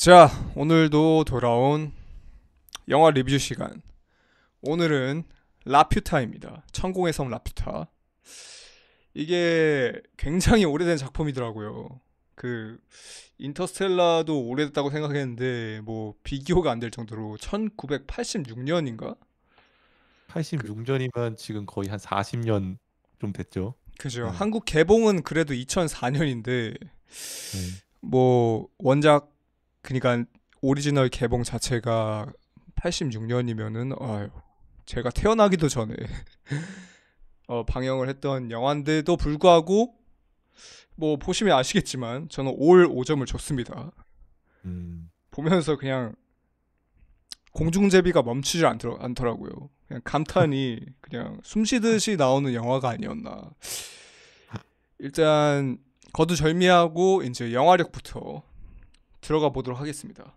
자, 오늘도 돌아온 영화 리뷰 시간. 오늘은 라퓨타입니다. 천공의 섬 라퓨타. 이게 굉장히 오래된 작품이더라고요. 그 인터스텔라도 오래됐다고 생각했는데 뭐 비교가 안 될 정도로 1986년인가? 그 86년이면 지금 거의 한 40년 좀 됐죠. 그죠. 네. 한국 개봉은 그래도 2004년인데 네. 뭐 원작 그러니까 오리지널 개봉 자체가 86년이면은 제가 태어나기도 전에 방영을 했던 영화인데도 불구하고 뭐 보시면 아시겠지만 저는 올 5점을 줬습니다. 음. 보면서 그냥 공중제비가 멈추질 않더라고요. 그냥 감탄이 그냥 숨쉬듯이 나오는 영화가 아니었나. 일단 거두절미하고 이제 영화력부터 들어가 보도록 하겠습니다.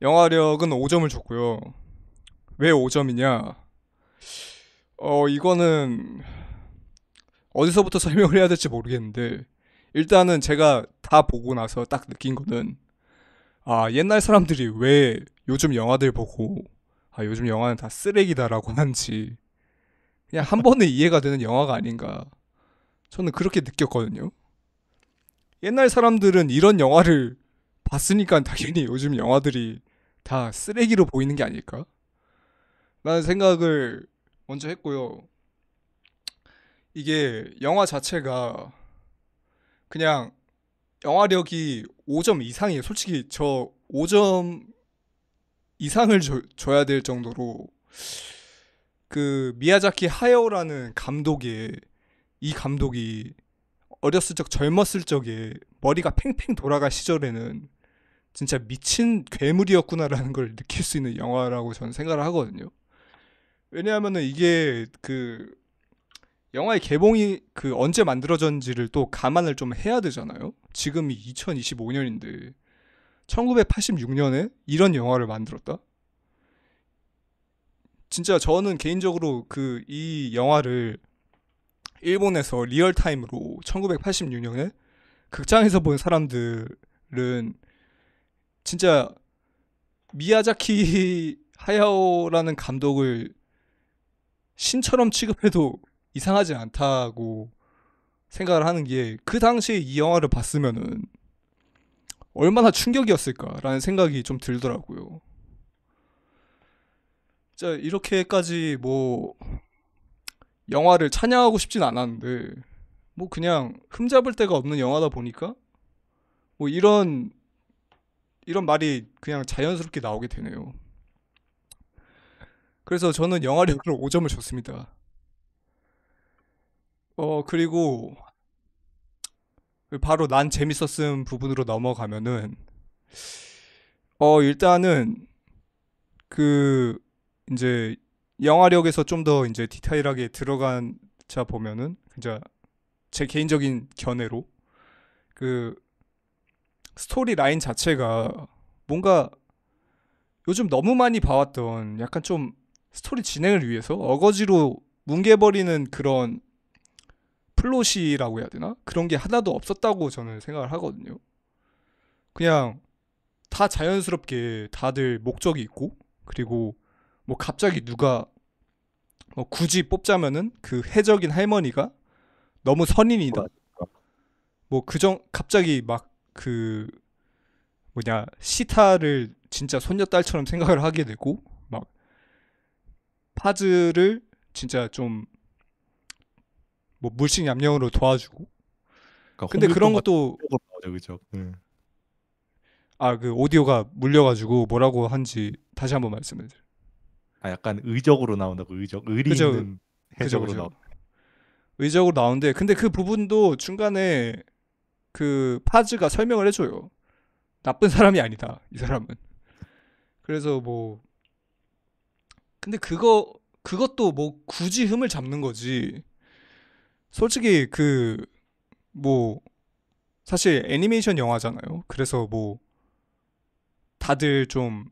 영화력은 5점을 줬고요. 왜 5점이냐? 이거는 어디서부터 설명을 해야 될지 모르겠는데 일단은 제가 다 보고 나서 딱 느낀 거는 옛날 사람들이 왜 요즘 영화들 보고 요즘 영화는 다 쓰레기다라고 하는지 그냥 한 번에 이해가 되는 영화가 아닌가. 저는 그렇게 느꼈거든요. 옛날 사람들은 이런 영화를 봤으니까 당연히 요즘 영화들이 다 쓰레기로 보이는 게 아닐까? 라는 생각을 먼저 했고요. 이게 영화 자체가 그냥 영화력이 5점 이상이에요. 솔직히 저 5점 이상을 줘야 될 정도로 그 미야자키 하야오라는 이 감독이 어렸을 적 젊었을 적에 머리가 팽팽 돌아갈 시절에는 진짜 미친 괴물이었구나라는 걸 느낄 수 있는 영화라고 저는 생각을 하거든요. 왜냐하면은 이게 그 영화의 개봉이 그 언제 만들어졌는지를 또 감안을 좀 해야 되잖아요. 지금이 2025년인데 1986년에 이런 영화를 만들었다? 진짜 저는 개인적으로 그 이 영화를 일본에서 리얼타임으로 1986년에 극장에서 본 사람들은 진짜 미야자키 하야오라는 감독을 신처럼 취급해도 이상하지 않다고 생각을 하는 게 그 당시에 이 영화를 봤으면은 얼마나 충격이었을까라는 생각이 좀 들더라고요. 자, 이렇게까지 뭐 영화를 찬양하고 싶진 않았는데 뭐 그냥 흠잡을 데가 없는 영화다 보니까 뭐 이런 말이 그냥 자연스럽게 나오게 되네요. 그래서 저는 영화력으로 5점을 줬습니다. 그리고 바로 난 재밌었음 부분으로 넘어가면은 일단은 그 이제 영화력에서 좀 더 이제 디테일하게 들어간 자 보면은 진짜 제 개인적인 견해로 그 스토리 라인 자체가 뭔가 요즘 너무 많이 봐왔던 약간 좀 스토리 진행을 위해서 어거지로 뭉개버리는 그런 플롯이라고 해야 되나? 그런 게 하나도 없었다고 저는 생각을 하거든요. 그냥 다 자연스럽게 다들 목적이 있고 그리고 뭐 갑자기 누가 뭐 굳이 뽑자면은 그 해적인 할머니가 너무 선인이다. 맞아. 뭐 그정 갑자기 막 그 뭐냐 시타를 진짜 손녀딸처럼 생각을 하게 되고 막 파즈를 진짜 좀 뭐 물심양면으로 도와주고 그러니까 근데 그런 홍길동 같은 것도 거 나오죠, 그죠? 네. 그 오디오가 물려가지고 뭐라고 한지 다시 한번 말씀해 주세요. 아, 약간 의적으로 나온다고. 의리 그죠 있는 그죠 해적으로 나온. 그죠 의적으로 나오는데 근데 그 부분도 중간에 그 파즈가 설명을 해줘요. 나쁜 사람이 아니다 이 사람은. 그래서 뭐 근데 그것도 뭐 굳이 흠을 잡는 거지. 솔직히 그 뭐 사실 애니메이션 영화잖아요. 그래서 뭐 다들 좀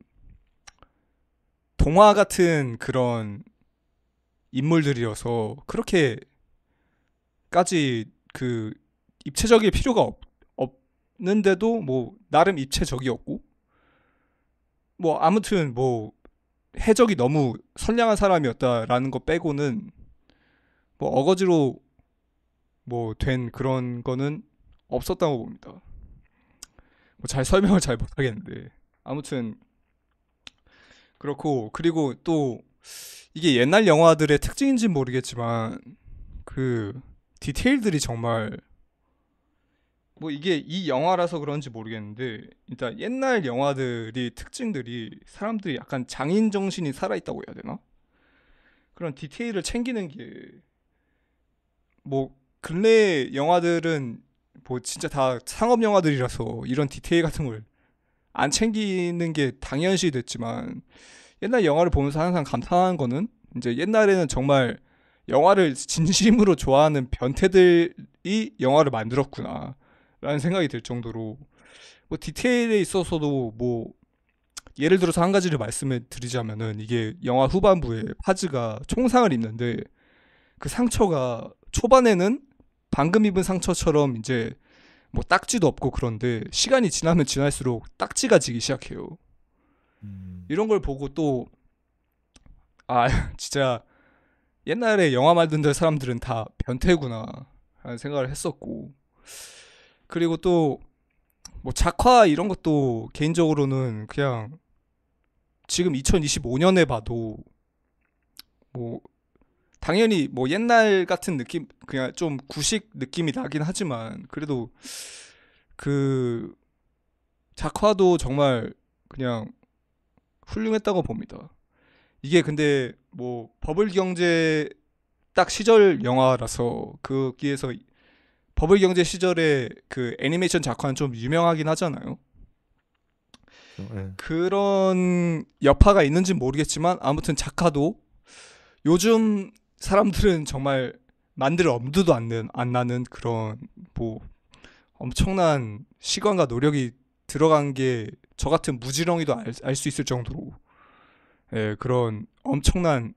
동화 같은 그런 인물들이어서 그렇게까지 그 입체적일 필요가 있는데도 뭐 나름 입체적이었고 뭐 아무튼 뭐 해적이 너무 선량한 사람이었다라는 거 빼고는 뭐 어거지로 뭐 된 그런 거는 없었다고 봅니다. 뭐 잘 설명을 잘 못하겠는데 아무튼 그렇고 그리고 또 이게 옛날 영화들의 특징인지 는 모르겠지만 그 디테일들이 정말 뭐 이게 이 영화라서 그런지 모르겠는데 일단 옛날 영화들이 특징들이 사람들이 약간 장인 정신이 살아있다고 해야 되나? 그런 디테일을 챙기는 게 뭐 근래 영화들은 뭐 진짜 다 상업 영화들이라서 이런 디테일 같은 걸 안 챙기는 게 당연시 됐지만 옛날 영화를 보면서 항상 감탄하는 거는 이제 옛날에는 정말 영화를 진심으로 좋아하는 변태들이 영화를 만들었구나 라는 생각이 들 정도로 뭐 디테일에 있어서도 뭐 예를 들어서 한 가지를 말씀을 드리자면은 이게 영화 후반부에 파즈가 총상을 입는데 그 상처가 초반에는 방금 입은 상처처럼 이제 뭐 딱지도 없고 그런데 시간이 지나면 지날수록 딱지가 지기 시작해요. 음. 이런 걸 보고 또 아 진짜 옛날에 영화 만든 사람들은 다 변태구나 라는 생각을 했었고 그리고 또 뭐 작화 이런 것도 개인적으로는 그냥 지금 2025년에 봐도 뭐 당연히 뭐 옛날 같은 느낌 그냥 좀 구식 느낌이 나긴 하지만 그래도 그 작화도 정말 그냥 훌륭했다고 봅니다. 이게 근데 뭐 버블 경제 딱 시절 영화라서 거기에서 버블 경제 시절에 그 애니메이션 작화는 좀 유명하긴 하잖아요. 예. 그런 여파가 있는지 모르겠지만 아무튼 작화도 요즘 사람들은 정말 만들 엄두도 안 나는 그런 뭐 엄청난 시간과 노력이 들어간 게 저 같은 무지렁이도 알 수 있을 정도로 예, 그런 엄청난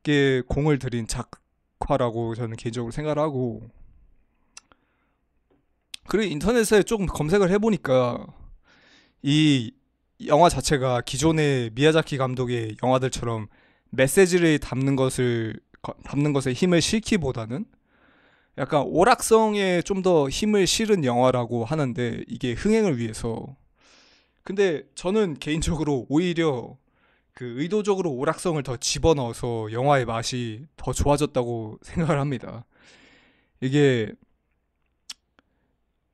게 공을 들인 작화라고 저는 개인적으로 생각을 하고 그리고 인터넷에 조금 검색을 해보니까 이 영화 자체가 기존의 미야자키 감독의 영화들처럼 메시지를 담는 것에 힘을 실기보다는 약간 오락성에 좀 더 힘을 실은 영화라고 하는데 이게 흥행을 위해서 근데 저는 개인적으로 오히려 그 의도적으로 오락성을 더 집어넣어서 영화의 맛이 더 좋아졌다고 생각을 합니다. 이게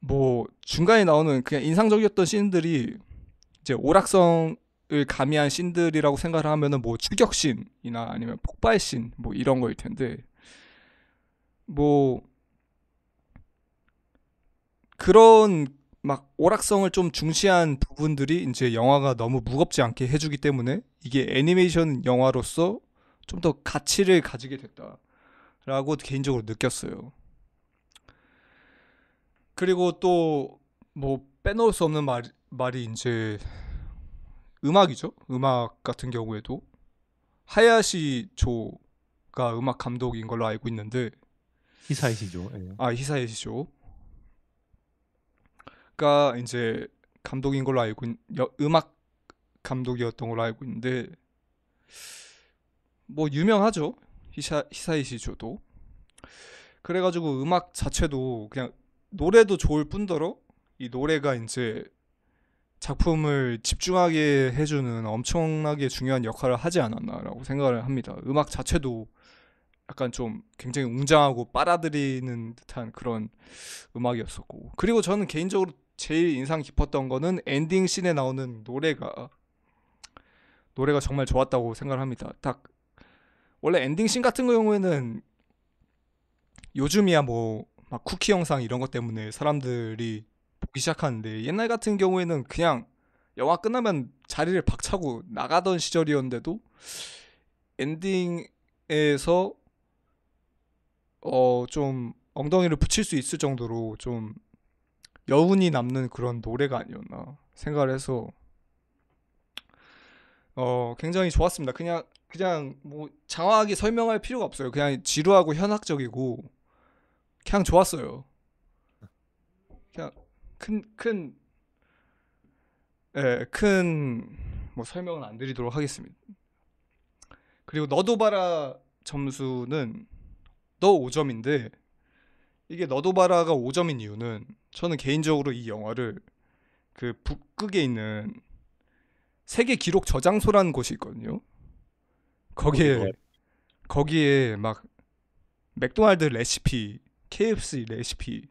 뭐 중간에 나오는 그냥 인상적이었던 씬들이 이제 오락성을 가미한 씬들이라고 생각을 하면은 뭐 추격씬이나 아니면 폭발씬 뭐 이런 거일 텐데 뭐 그런 막 오락성을 좀 중시한 부분들이 이제 영화가 너무 무겁지 않게 해주기 때문에 이게 애니메이션 영화로서 좀 더 가치를 가지게 됐다라고 개인적으로 느꼈어요. 그리고 또 뭐 빼놓을 수 없는 말이 이제 음악이죠. 음악 같은 경우에도 하야시 조가 음악 감독인 걸로 알고 있는데 히사이시죠. 예. 아 히사야시 조가 이제 감독인 걸로 음악 감독이었던 걸로 알고 있는데 뭐 유명하죠. 히사이시 조도. 그래가지고 음악 자체도 그냥 노래도 좋을 뿐더러 이 노래가 이제 작품을 집중하게 해주는 엄청나게 중요한 역할을 하지 않았나라고 생각을 합니다. 음악 자체도 약간 좀 굉장히 웅장하고 빨아들이는 듯한 그런 음악이었었고 그리고 저는 개인적으로 제일 인상 깊었던 거는 엔딩 씬에 나오는 노래가 정말 좋았다고 생각을 합니다. 딱 원래 엔딩 씬 같은 경우에는 요즘이야 뭐 막 쿠키 영상 이런 것 때문에 사람들이 보기 시작하는데 옛날 같은 경우에는 그냥 영화 끝나면 자리를 박차고 나가던 시절이었는데도 엔딩에서 좀 엉덩이를 붙일 수 있을 정도로 좀 여운이 남는 그런 노래가 아니었나 생각을 해서 굉장히 좋았습니다. 그냥 뭐 장황하게 설명할 필요가 없어요. 그냥 지루하고 현학적이고 그냥 좋았어요. 그냥 큰, 예, 큰, 뭐 설명은 안 드리도록 하겠습니다. 그리고 너도 봐라 점수는 너 5점인데, 이게 너도 봐라가 5점인 이유는 저는 개인적으로 이 영화를 그 북극에 있는 세계 기록 저장소라는 곳이 있거든요. 거기 뭐 거기에 거기에 막 맥도날드 레시피, KFC 레시피,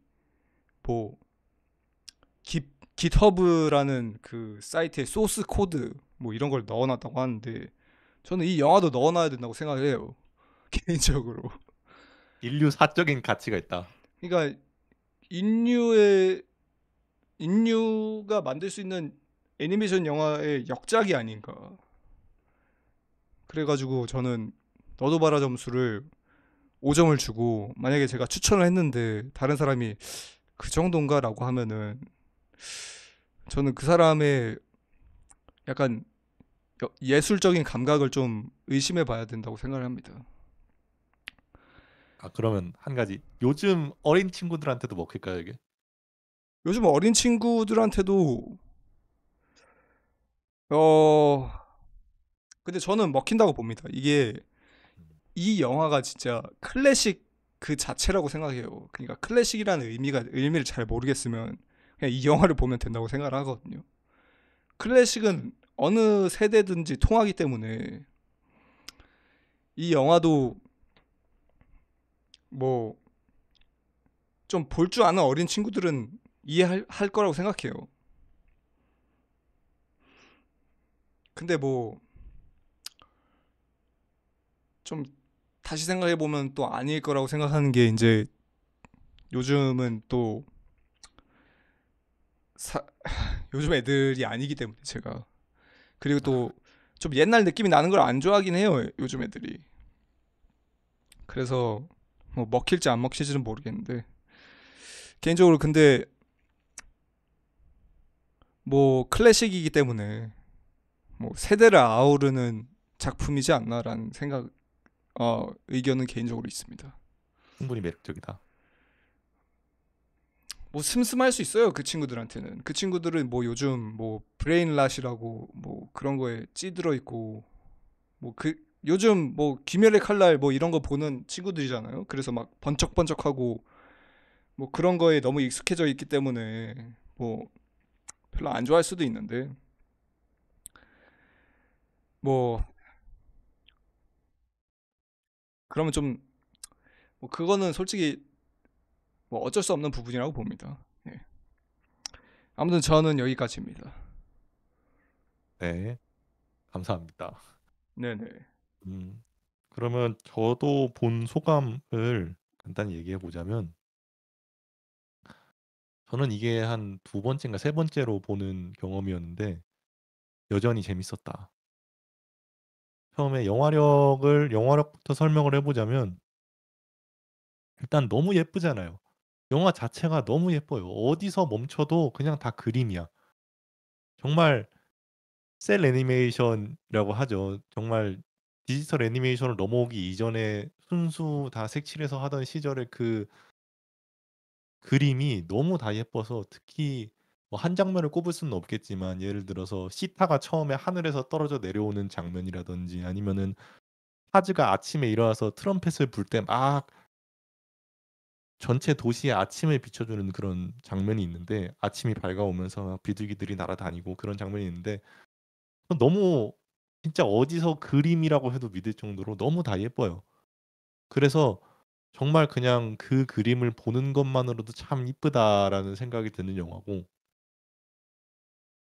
뭐 깃 깃허브라는 그 사이트에 소스 코드 뭐 이런 걸 넣어놨다고 하는데 저는 이 영화도 넣어놔야 된다고 생각을 해요. 개인적으로. 인류 사적인 가치가 있다. 그러니까 인류의 인류가 만들 수 있는 애니메이션 영화의 역작이 아닌가. 그래가지고 저는 너도 봐라 점수를 5점을 주고 만약에 제가 추천을 했는데 다른 사람이 그 정도인가라고 하면은 저는 그 사람의 약간 예술적인 감각을 좀 의심해 봐야 된다고 생각을 합니다. 아, 그러면 한 가지. 요즘 어린 친구들한테도 먹힐까요, 이게? 요즘 어린 친구들한테도 어 근데 저는 먹힌다고 봅니다. 이게 이 영화가 진짜 클래식 그 자체라고 생각해요. 그러니까 클래식이라는 의미를 잘 모르겠으면 그냥 이 영화를 보면 된다고 생각을 하거든요. 클래식은 어느 세대든지 통하기 때문에 이 영화도 뭐 좀 볼 줄 아는 어린 친구들은 이해할 거라고 생각해요. 근데 뭐 좀 다시 생각해 보면 또 아닐 거라고 생각하는 게 이제 요즘은 또 사- 요즘 애들이 아니기 때문에 제가 그리고 또 좀 옛날 느낌이 나는 걸 안 좋아하긴 해요. 요즘 애들이. 그래서 뭐 먹힐지 안 먹힐지는 모르겠는데 개인적으로 근데 뭐 클래식이기 때문에 뭐 세대를 아우르는 작품이지 않나라는 생각 의견은 개인적으로 있습니다. 충분히 매력적이다. 뭐 슴슴할 수 있어요. 그 친구들한테는. 그 친구들은 뭐 요즘 뭐 브레인랏이라고 뭐 그런 거에 찌들어 있고 뭐 그 요즘 뭐 귀멸의 칼날 뭐 이런 거 보는 친구들이잖아요. 그래서 막 번쩍번쩍하고 뭐 그런 거에 너무 익숙해져 있기 때문에 뭐 별로 안 좋아할 수도 있는데 뭐 그러면 좀 뭐 그거는 솔직히 뭐 어쩔 수 없는 부분이라고 봅니다. 예. 아무튼 저는 여기까지입니다. 네, 감사합니다. 네네. 음, 그러면 저도 본 소감을 간단히 얘기해 보자면, 저는 이게 한 두 번째인가 세 번째로 보는 경험이었는데, 여전히 재밌었다. 처음에 영화력부터 설명을 해보자면, 일단 너무 예쁘잖아요. 영화 자체가 너무 예뻐요. 어디서 멈춰도 그냥 다 그림이야. 정말 셀 애니메이션이라고 하죠. 정말 디지털 애니메이션을 넘어오기 이전에 순수 다 색칠해서 하던 시절의 그 그림이 너무 다 예뻐서, 특히 뭐 한 장면을 꼽을 수는 없겠지만 예를 들어서 시타가 처음에 하늘에서 떨어져 내려오는 장면이라든지, 아니면은 하즈가 아침에 일어나서 트럼펫을 불 때 막 전체 도시에 아침을 비춰주는 그런 장면이 있는데, 아침이 밝아오면서 막 비둘기들이 날아다니고 그런 장면이 있는데, 너무 진짜 어디서 그림이라고 해도 믿을 정도로 너무 다 예뻐요. 그래서 정말 그냥 그 그림을 보는 것만으로도 참 이쁘다라는 생각이 드는 영화고,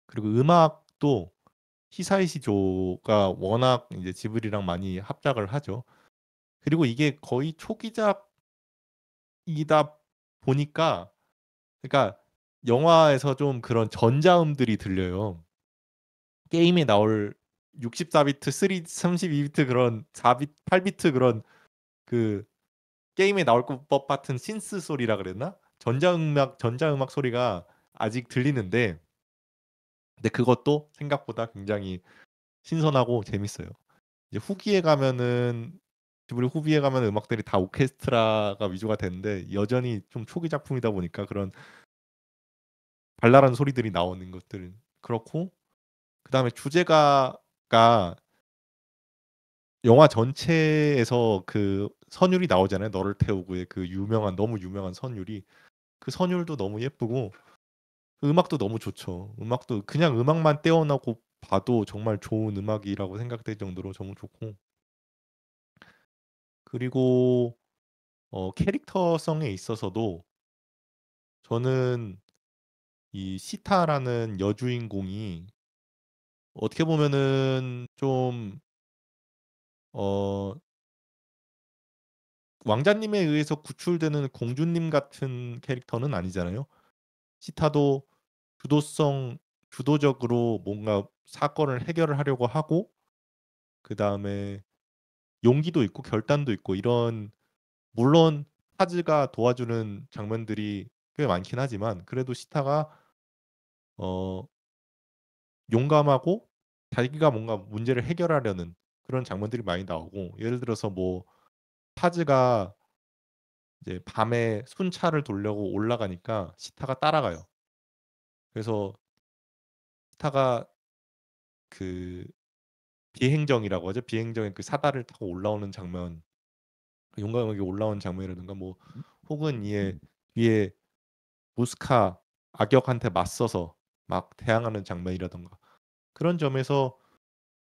그리고 음악도 히사이시 조가 워낙 이제 지브리랑 많이 합작을 하죠. 그리고 이게 거의 초기작이다 보니까, 그러니까 영화에서 좀 그런 전자음들이 들려요. 게임에 나올 64비트, 32비트 그런 4비트, 8비트 그런 그 게임에 나올 법 같은 신스 소리라 그랬나? 전자음악 소리가 아직 들리는데, 근데 그것도 생각보다 굉장히 신선하고 재밌어요. 이제 후기에 가면은 지브리 후기에 가면 음악들이 다 오케스트라가 위주가 되는데, 여전히 좀 초기 작품이다 보니까 그런 발랄한 소리들이 나오는 것들은 그렇고, 그다음에 주제가가 영화 전체에서 그 선율이 나오잖아요. 너를 태우고의 그 유명한 너무 유명한 선율이, 그 선율도 너무 예쁘고 그 음악도 너무 좋죠. 음악도 그냥 음악만 떼어놓고 봐도 정말 좋은 음악이라고 생각될 정도로 너무 좋고, 그리고 캐릭터성에 있어서도 저는 이 시타라는 여주인공이 어떻게 보면은 좀 어, 왕자님에 의해서 구출되는 공주님 같은 캐릭터는 아니잖아요. 시타도 주도성, 주도적으로 뭔가 사건을 해결을 하려고 하고, 그 다음에 용기도 있고 결단도 있고 이런, 물론 하즈가 도와주는 장면들이 꽤 많긴 하지만 그래도 시타가 어, 용감하고 자기가 뭔가 문제를 해결하려는 그런 장면들이 많이 나오고, 예를 들어서 뭐 하즈가 이제 밤에 순찰을 돌려고 올라가니까 시타가 따라가요. 그래서 시타가 그 비행정이라고 하죠. 비행정의 그 사다를 타고 올라오는 장면, 그 용감하게 올라오는 장면이라든가, 뭐 혹은 이에 뒤에 무스카 악역한테 맞서서 막 대항하는 장면이라든가, 그런 점에서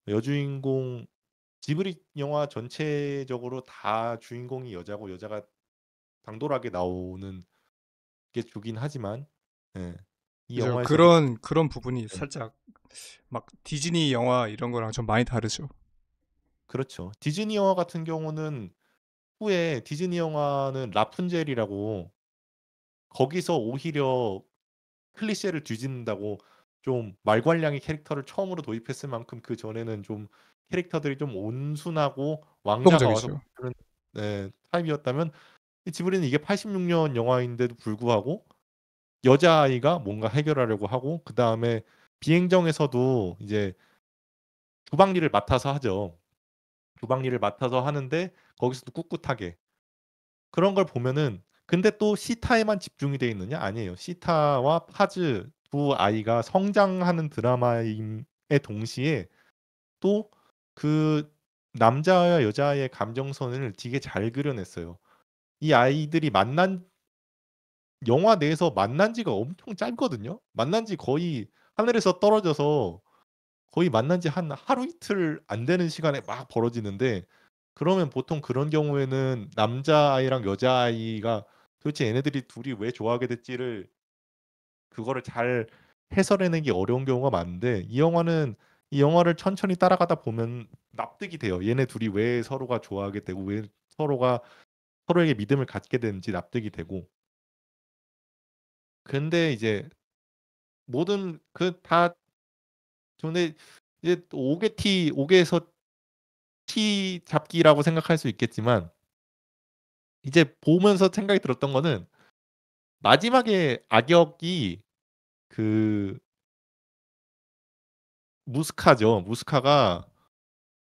여주인공, 지브리 영화 전체적으로 다 주인공이 여자고 여자가 당돌하게 나오는 게 주긴 하지만, 예, 이 그죠. 영화에서도 그런 부분이 예, 살짝 막 디즈니 영화 이런 거랑 좀 많이 다르죠. 그렇죠. 디즈니 영화 같은 경우는 후에 디즈니 영화는 라푼젤이라고, 거기서 오히려 클리셰를 뒤집는다고 좀 말괄량의 캐릭터를 처음으로 도입했을 만큼 그 전에는 좀 캐릭터들이 좀 온순하고 왕자가 와서 동적이죠. 그런, 네, 타입이었다면, 이 지브리는 이게 86년 영화인데도 불구하고 여자아이가 뭔가 해결하려고 하고, 그 다음에 비행정에서도 이제 주방일을 맡아서 하죠. 주방일을 맡아서 하는데 거기서도 꿋꿋하게, 그런 걸 보면은, 근데 또 시타에만 집중이 돼 있느냐? 아니에요. 시타와 파즈 두 아이가 성장하는 드라마임에 동시에 또 그 남자와 여자의 감정선을 되게 잘 그려냈어요. 이 아이들이 만난, 영화 내에서 만난 지가 엄청 짧거든요. 만난 지 거의 하늘에서 떨어져서 거의 만난 지 한 하루 이틀 안 되는 시간에 막 벌어지는데, 그러면 보통 그런 경우에는 남자아이랑 여자아이가 도대체 얘네들이 둘이 왜 좋아하게 됐지를, 그거를 잘 해설해내기 어려운 경우가 많은데, 이 영화는 이 영화를 천천히 따라가다 보면 납득이 돼요. 얘네 둘이 왜 서로가 좋아하게 되고 왜 서로가 서로에게 믿음을 갖게 되는지 납득이 되고. 근데 이제 모든 그 다, 근데 이제 5개에서 티 잡기라고 생각할 수 있겠지만, 이제 보면서 생각이 들었던 거는 마지막에 악역이 그 무스카죠. 무스카가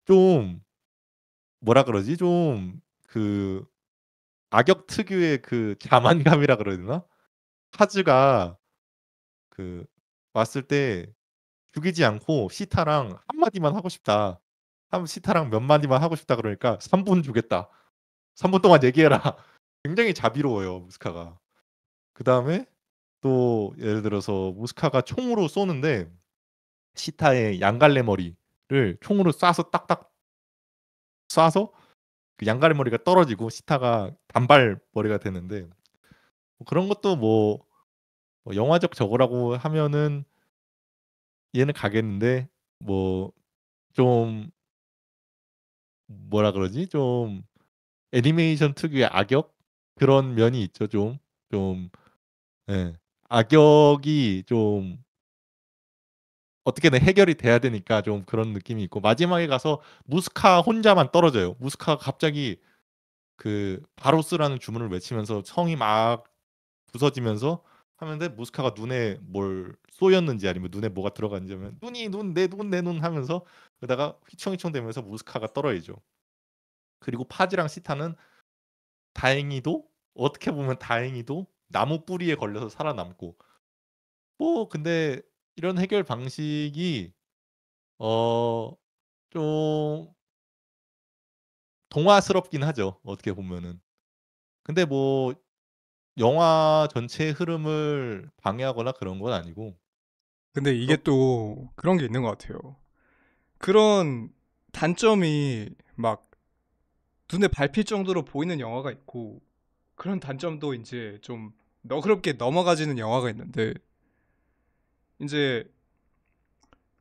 좀 뭐라 그러지? 좀 그 악역 특유의 그 자만감이라 그래야 되나? 하즈가 그 왔을 때 죽이지 않고 시타랑 한 마디만 하고 싶다. 한 시타랑 몇 마디만 하고 싶다 그러니까 3분 주겠다. 3분 동안 얘기해라. 굉장히 자비로워요, 무스카가. 그다음에 또 예를 들어서 무스카가 총으로 쏘는데 시타의 양갈래 머리를 총으로 쏴서 딱딱 쏴서 그 양갈래 머리가 떨어지고 시타가 단발 머리가 되는데, 뭐 그런 것도 뭐 영화적 저거라고 하면은 이해는 가겠는데, 뭐 좀 뭐라 그러지? 좀 애니메이션 특유의 악역 그런 면이 있죠. 좀 예. 악역이 좀 어떻게든 해결이 돼야 되니까 좀 그런 느낌이 있고, 마지막에 가서 무스카 혼자만 떨어져요. 무스카가 갑자기 그 바로스라는 주문을 외치면서 성이 막 부서지면서 하는데, 무스카가 눈에 뭘 쏘였는지 아니면 눈에 뭐가 들어갔는지 하면 눈이 눈 내 눈 내 눈 하면서 그러다가 휘청휘청 대면서 무스카가 떨어지죠. 그리고 파즈랑 시타는 다행히도, 어떻게 보면 다행히도 나무 뿌리에 걸려서 살아남고, 뭐 근데 이런 해결 방식이 어 좀 동화스럽긴 하죠, 어떻게 보면은. 근데 뭐 영화 전체의 흐름을 방해하거나 그런 건 아니고 근데 이게 그렇 또 그런 게 있는 것 같아요. 그런 단점이 막 눈에 밟힐 정도로 보이는 영화가 있고 그런 단점도 이제 좀 너그럽게 넘어가지는 영화가 있는데 이제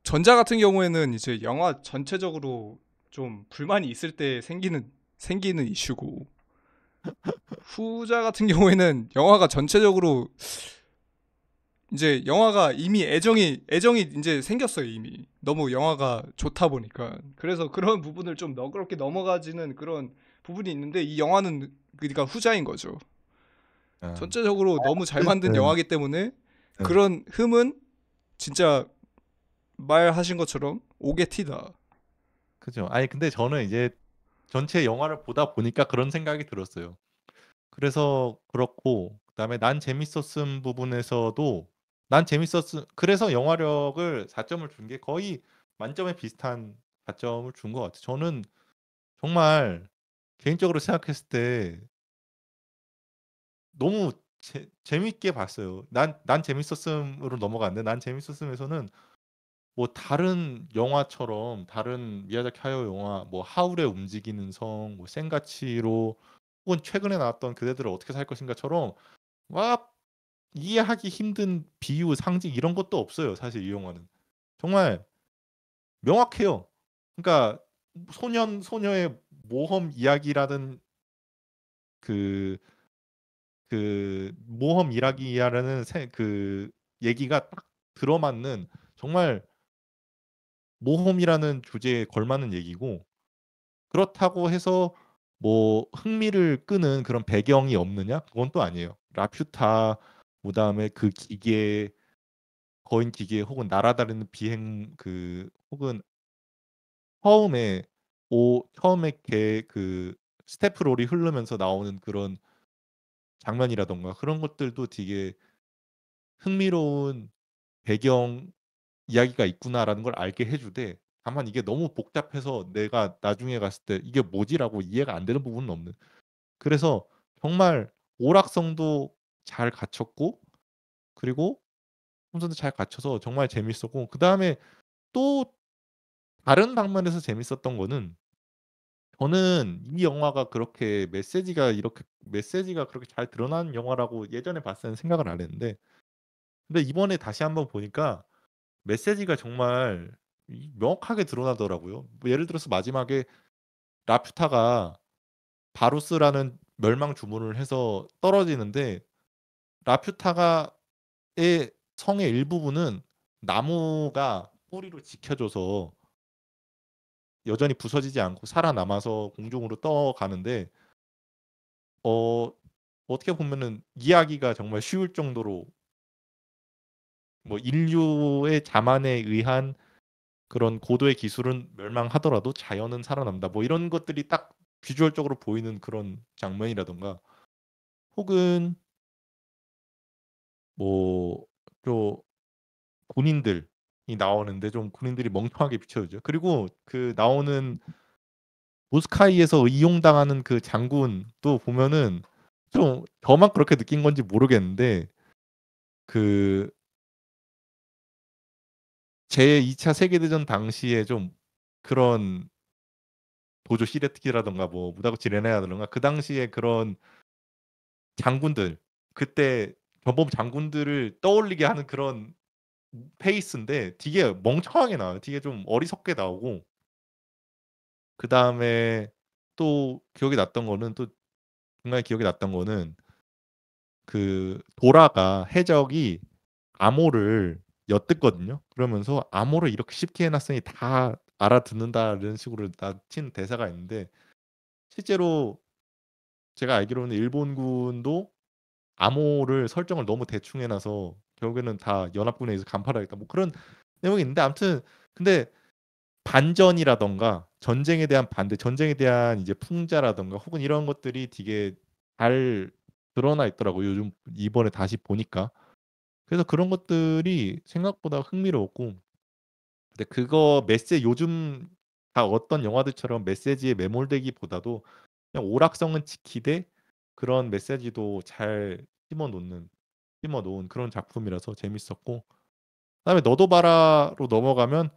전자 같은 경우에는 이제 영화 전체적으로 좀 불만이 있을 때 생기는 이슈고 후자 같은 경우에는 영화가 전체적으로 이제 영화가 이미 애정이 이제 생겼어요 이미 너무 영화가 좋다 보니까 그래서 그런 부분을 좀 너그럽게 넘어가지는 그런 부분이 있는데 이 영화는 그러니까 후자인 거죠. 아. 전체적으로 너무 잘 아무튼 만든 네. 영화이기 때문에 네. 그런 흠은 진짜 말하신 것처럼 오게 티다. 그죠. 아니 근데 저는 이제 전체 영화를 보다 보니까 그런 생각이 들었어요. 그래서 그렇고 그다음에 난 재밌었음 부분에서도 난 재밌었음 그래서 영화력을 4 점을 준 게 거의 만점에 비슷한 4 점을 준 것 같아요. 저는 정말 개인적으로 생각했을 때 너무 재밌게 봤어요. 난 재밌었음으로 넘어갔는데 난 재밌었음에서는 뭐 다른 영화처럼 다른 미야자키 하야오 영화 뭐 하울의 움직이는 성, 뭐 센가치로 혹은 최근에 나왔던 그대들을 어떻게 살 것인가처럼 막 이해하기 힘든 비유, 상징 이런 것도 없어요. 사실 이 영화는. 정말 명확해요. 그러니까 소녀의 모험 이야기라는 그 모험 이야기라는 얘기가 딱 들어맞는 정말 모험이라는 주제에 걸맞는 얘기고 그렇다고 해서 뭐 흥미를 끄는 그런 배경이 없느냐? 그건 또 아니에요. 라퓨타 그다음에 그 기계 거인 기계 혹은 날아다니는 비행 혹은 처음에 처음에 스테프 롤이 흐르면서 나오는 그런 장면이라든가 그런 것들도 되게 흥미로운 배경 이야기가 있구나라는 걸 알게 해 주되 다만 이게 너무 복잡해서 내가 나중에 갔을 때 '이게 뭐지?'라고 이해가 안 되는 부분은 없는 그래서 정말 오락성도 잘 갖췄고 그리고 풍선도 잘 갖춰서 정말 재밌었고 그다음에 또 다른 방면에서 재밌었던 거는 저는 이 영화가 메시지가 그렇게 잘 드러나는 영화라고 예전에 봤을 때는 생각을 안 했는데 근데 이번에 다시 한번 보니까 메시지가 정말 명확하게 드러나더라고요. 뭐 예를 들어서 마지막에 라퓨타가 바루스라는 멸망 주문을 해서 떨어지는데 라퓨타가의 성의 일부분은 나무가 뿌리로 지켜줘서 여전히 부서지지 않고 살아남아서 공중으로 떠가는데 어 어떻게 보면은 이해하기가 정말 쉬울 정도로 뭐 인류의 자만에 의한 그런 고도의 기술은 멸망하더라도 자연은 살아남다. 뭐 이런 것들이 딱 비주얼적으로 보이는 그런 장면이라든가 혹은 뭐 또 군인들이 나오는데 좀 군인들이 멍청하게 비춰지죠. 그리고 그 나오는 무스카이에서 이용당하는 그 장군도 보면은 좀 저만 그렇게 느낀 건지 모르겠는데 그 제2차 세계대전 당시에 좀 그런 도조 시레트키라든가 뭐 무다구치 레네라든가 그 당시에 그런 장군들 그때 전범 장군들을 떠올리게 하는 그런 페이스인데 되게 멍청하게 나와요. 되게 좀 어리석게 나오고 그다음에 또 기억에 났던 거는 또 중간에 기억에 났던 거는 도라가 해적이 암호를 엿듣거든요. 그러면서 "암호를 이렇게 쉽게 해 놨으니 다 알아듣는다."는 식으로 친 대사가 있는데 실제로 제가 알기로는 일본군도 암호를 설정을 너무 대충 해 놔서 결국에는 다 연합군에 의해서 간파당했다. 뭐 그런 내용이 있는데 아무튼 근데 반전이라든가 전쟁에 대한 반대, 전쟁에 대한 이제 풍자라든가 혹은 이런 것들이 되게 잘 드러나 있더라고요. 요즘 이번에 다시 보니까. 그래서 그런 것들이 생각보다 흥미로웠고, 근데 그거 요즘 다 어떤 영화들처럼 메시지에 매몰되기보다도 그냥 오락성은 지키되 그런 메시지도 잘 심어 놓은 그런 작품이라서 재밌었고, 그다음에 너도 봐라로 넘어가면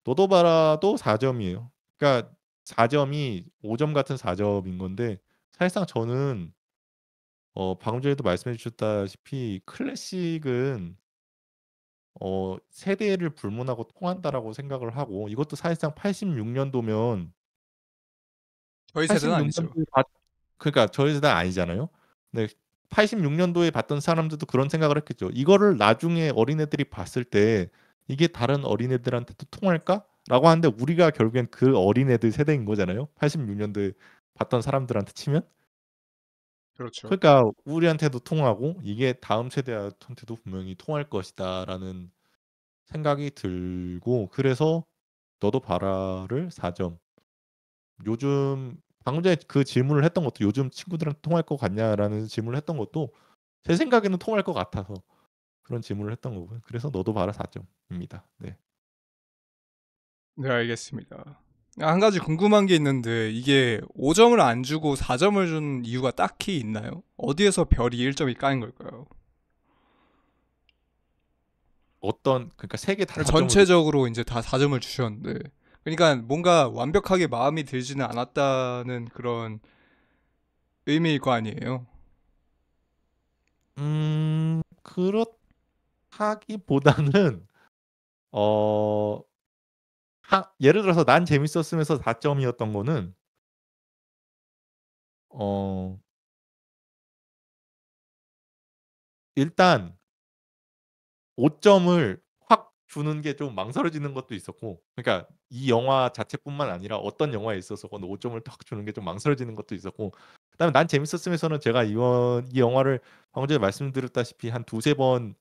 너도 봐라도 4점이에요. 그러니까 4점이 5점 같은 4점인 건데, 사실상 저는 방금 전에도 말씀해 주셨다시피 클래식은 세대를 불문하고 통한다라고 생각을 하고, 이것도 사실상 86년도면 저희 세대는 아니죠. 86년도에 그러니까 저희 세대 아니잖아요. 근데 86년도에 봤던 사람들도 그런 생각을 했겠죠. 이거를 나중에 어린애들이 봤을 때 이게 다른 어린애들한테도 통할까?라고 하는데, 우리가 결국엔 그 어린애들 세대인 거잖아요. 86년도에 봤던 사람들한테 치면. 그렇죠. 그러니까 우리한테도 통하고 이게 다음 세대한테도 분명히 통할 것이다라는 생각이 들고, 그래서 너도 봐라를 4점. 요즘 방금 전에 그 질문을 했던 것도, 요즘 친구들한테 통할 것 같냐라는 질문을 했던 것도 제 생각에는 통할 것 같아서 그런 질문을 했던 거고요. 그래서 너도 봐라 4점입니다. 네. 네, 알겠습니다. 한 가지 궁금한 게 있는데 이게 5점을 안 주고 4점을 준 이유가 딱히 있나요? 어디에서 별이 1점이 까인 걸까요? 그러니까 세 개 다 4점을 줬. 전체적으로 이제 다 4점을 주셨는데, 그러니까 뭔가 완벽하게 마음이 들지는 않았다는 그런 의미일 거 아니에요. 그렇다기보다는 어 예를 들어서 난 재밌었으면서 4점이었던 거는, 어 일단 5점을 확 주는 게 좀 망설여지는 것도 있었고, 그러니까 이 영화 자체뿐만 아니라 어떤 영화에 있어서 5점을 딱 주는 게 좀 망설여지는 것도 있었고, 그다음에 난 재밌었으면서는 제가 이 영화를 방금 전에 말씀드렸다시피 한 두세 번,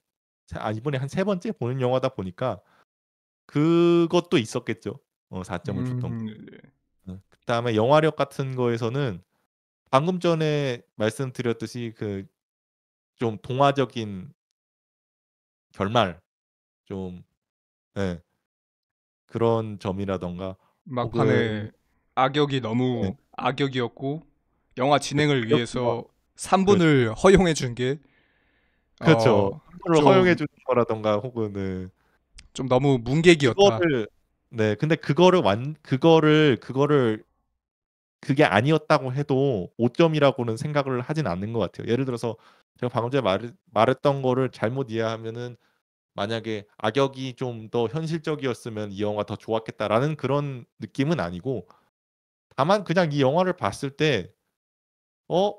이번에 한 세 번째 보는 영화다 보니까 그것도 있었겠죠. 4점을 줬던 게. 네. 그다음에 영화력 같은 거에서는 방금 전에 말씀드렸듯이 그 좀 동화적인 결말, 좀, 예, 그런 점이라던가, 혹은, 막판에 악역이 네, 너무 악역이었고 영화 네, 진행을 악역과, 위해서 그렇죠. 3분을 허용해 준 게 그렇죠. 함부로 허용해 좀 주는 거라던가, 혹은, 네. 좀 너무 문객이었다. 그거를, 네, 근데 그거를 그게 아니었다고 해도 5점이라고는 생각을 하진 않는 것 같아요. 예를 들어서 제가 방금 전에 말했던 거를 잘못 이해하면은, 만약에 악역이 좀 더 현실적이었으면 이 영화 더 좋았겠다라는 그런 느낌은 아니고, 다만 그냥 이 영화를 봤을 때 어,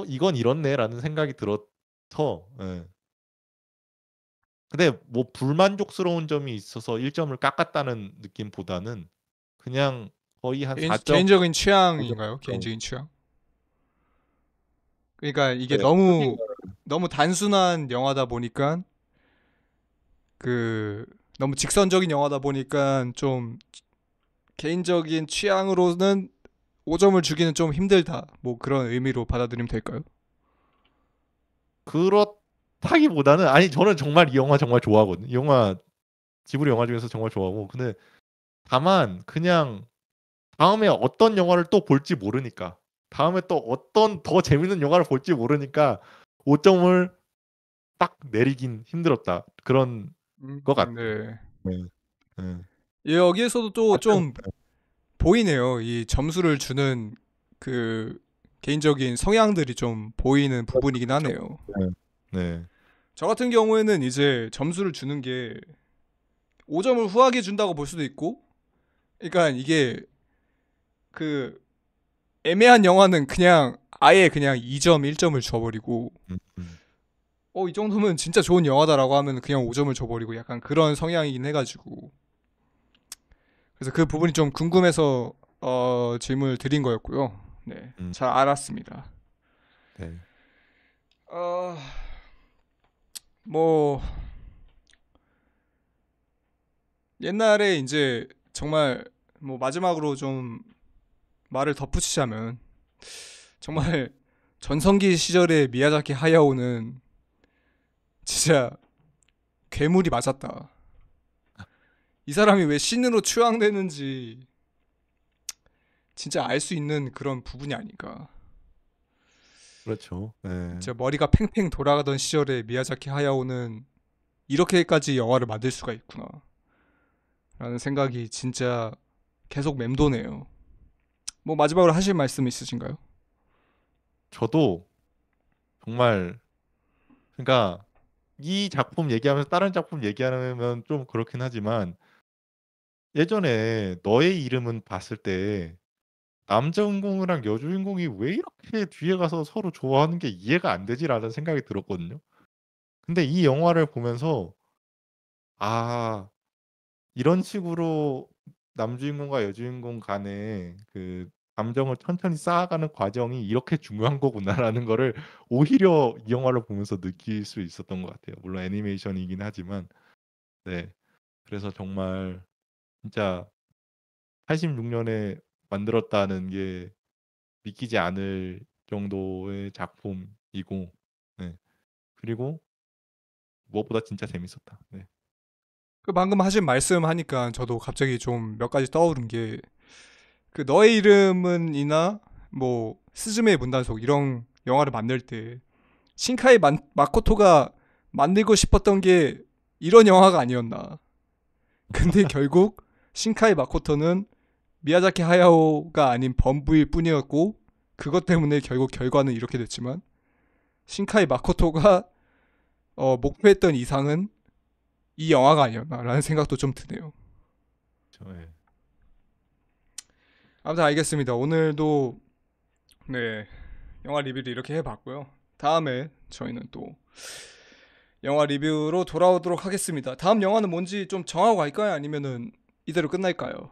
이건 이렇네라는 생각이 들어서, 예. 근데 뭐 불만족스러운 점이 있어서 1점을 깎았다는 느낌보다는 그냥 거의 한 4점, 개인적인 5점 취향인가요? 가까운. 개인적인 취향? 그러니까 이게 네, 크게. 너무 단순한 영화다 보니까 그 너무 직선적인 영화다 보니까 좀 개인적인 취향으로는 5점을 주기는 좀 힘들다. 뭐 그런 의미로 받아들이면 될까요? 그렇다기보다는, 아니, 저는 정말 이 영화 정말 좋아하거든요. 이 영화 지브리 영화 중에서 정말 좋아하고, 근데 다만 그냥 다음에 어떤 영화를 또 볼지 모르니까, 다음에 또 어떤 더 재밌는 영화를 볼지 모르니까 5점을 딱 내리긴 힘들었다. 그런 것 같아요. 네. 네. 네. 예, 여기에서도 또 하여튼, 좀 보이네요. 이 점수를 주는 그 개인적인 성향들이 좀 보이는 부분이긴 그렇죠. 하네요. 네. 네. 저 같은 경우에는 이제 점수를 주는 게 5점을 후하게 준다고 볼 수도 있고, 그러니까 이게 그 애매한 영화는 그냥 아예 그냥 2점, 1점을 줘버리고, 음, 음. 이 정도면 진짜 좋은 영화다라고 하면 그냥 5점을 줘버리고 약간 그런 성향이긴 해가지고. 그래서 그 부분이 좀 궁금해서 질문을 드린 거였고요. 네, 음. 잘 알았습니다. 네. 어, 뭐 옛날에 이제 정말 뭐 마지막으로 좀 말을 덧붙이자면 정말 전성기 시절의 미야자키 하야오는 진짜 괴물이 맞았다. 이 사람이 왜 신으로 추앙되는지 진짜 알 수 있는 그런 부분이 아닌가. 그렇죠. 네. 진짜 머리가 팽팽 돌아가던 시절에 미야자키 하야오는 이렇게까지 영화를 만들 수가 있구나 라는 생각이 진짜 계속 맴도네요. 뭐 마지막으로 하실 말씀 있으신가요? 저도 정말 그러니까 이 작품 얘기하면서 다른 작품 얘기하면 좀 그렇긴 하지만 예전에 너의 이름은 봤을 때 남자 주인공이랑 여주 인공이 왜 이렇게 뒤에 가서 서로 좋아하는 게 이해가 안 되지라는 생각이 들었거든요. 근데 이 영화를 보면서 아 이런 식으로 남주인공과 여주인공 간의 그 감정을 천천히 쌓아가는 과정이 이렇게 중요한 거구나라는 거를 오히려 이 영화를 보면서 느낄 수 있었던 것 같아요. 물론 애니메이션이긴 하지만 네. 그래서 정말 진짜 86 년에 만들었다는 게 믿기지 않을 정도의 작품이고 네. 그리고 무엇보다 진짜 재밌었다. 네. 그 방금 하신 말씀 하니까 저도 갑자기 좀 몇 가지 떠오른 게 그 너의 이름은이나 뭐 스즈메의 문단속 이런 영화를 만들 때 신카이 마코토가 만들고 싶었던 게 이런 영화가 아니었나. 근데 결국 신카이 마코토는 미야자키 하야오가 아닌 범부일 뿐이었고 그것 때문에 결국 결과는 이렇게 됐지만 신카이 마코토가 목표했던 이상은 이 영화가 아니었나라는 생각도 좀 드네요. 저 예. 아무튼 알겠습니다. 오늘도 네 영화 리뷰를 이렇게 해봤고요. 다음에 저희는 또 영화 리뷰로 돌아오도록 하겠습니다. 다음 영화는 뭔지 좀 정하고 갈까요? 아니면은 이대로 끝날까요?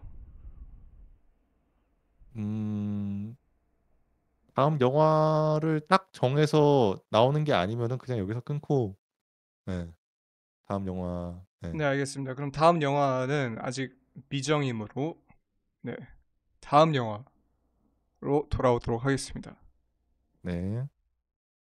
음. 다음 영화를 딱 정해서 나오는 게 아니면은 그냥 여기서 끊고 네. 다음 영화 네. 네, 알겠습니다. 그럼 다음 영화는 아직 미정이므로 네, 다음 영화로 돌아오도록 하겠습니다. 네.